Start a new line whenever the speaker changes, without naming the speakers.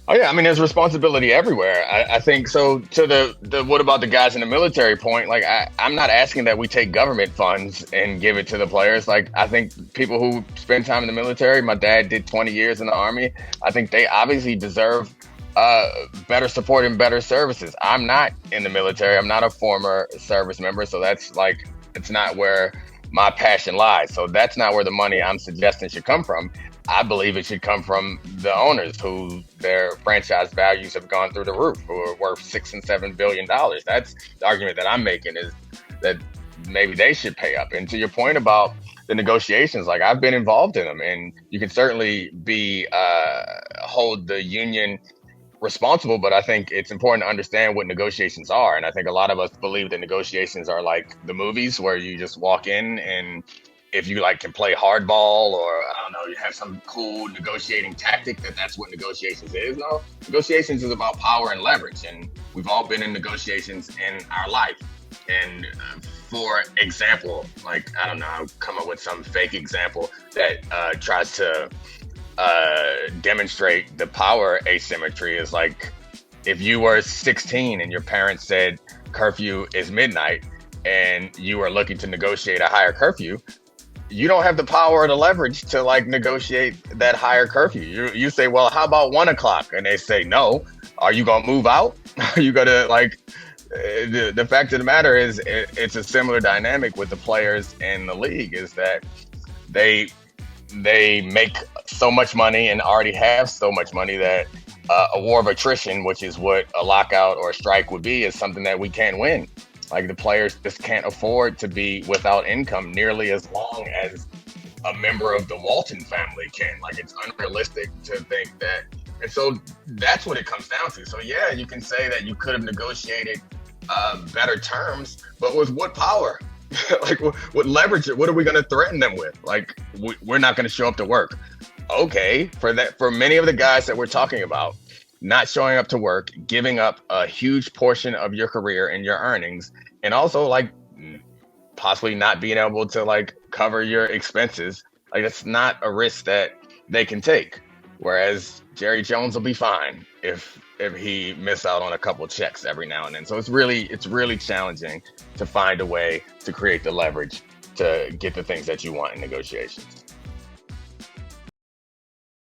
Oh yeah, I mean, there's responsibility everywhere. I think so. To the what about the guys in the military point? Like, I'm not asking that we take government funds and give it to the players. Like, I think people who spend time in the military, my dad did 20 years in the army. I think they obviously deserve uh, better support and better services. I'm not in the military. I'm not a former service member, so that's like it's not where my passion lies. So that's not where the money I'm suggesting should come from. I believe it should come from the owners who their franchise values have gone through the roof, who are worth $6 and $7 billion. That's the argument that I'm making is that maybe they should pay up. And to your point about the negotiations, like I've been involved in them, and you can certainly be hold the union responsible, but I think it's important to understand what negotiations are. And I think a lot of us believe that negotiations are like the movies where you just walk in and if you like can play hardball or I don't know, you have some cool negotiating tactic that's what negotiations is. No, negotiations is about power and leverage, and we've all been in negotiations in our life. And for example, like I don't know, I'll come up with some fake example that tries to demonstrate the power asymmetry is like if you were 16 and your parents said curfew is midnight and you are looking to negotiate a higher curfew, you don't have the power or the leverage to like negotiate that higher curfew. You say, well, how about 1 o'clock? And they say no. Are you gonna move out? Are you gonna like? The fact of the matter is, it's a similar dynamic with the players in the league. Is that they they make so much money and already have so much money that a war of attrition, which is what a lockout or a strike would be, is something that we can't win. Like the players just can't afford to be without income nearly as long as a member of the Walton family can. Like it's unrealistic to think that. And so that's what it comes down to. So yeah, you can say that you could have negotiated better terms, but with what power? Like what leverage? What are we going to threaten them with? Like we're not going to show up to work. Okay, for that, for many of the guys that we're talking about, not showing up to work, giving up a huge portion of your career and your earnings, and also like possibly not being able to like cover your expenses. Like that's not a risk that they can take. Whereas Jerry Jones will be fine if he miss out on a couple checks every now and then. So it's really challenging to find a way to create the leverage to get the things that you want in negotiations.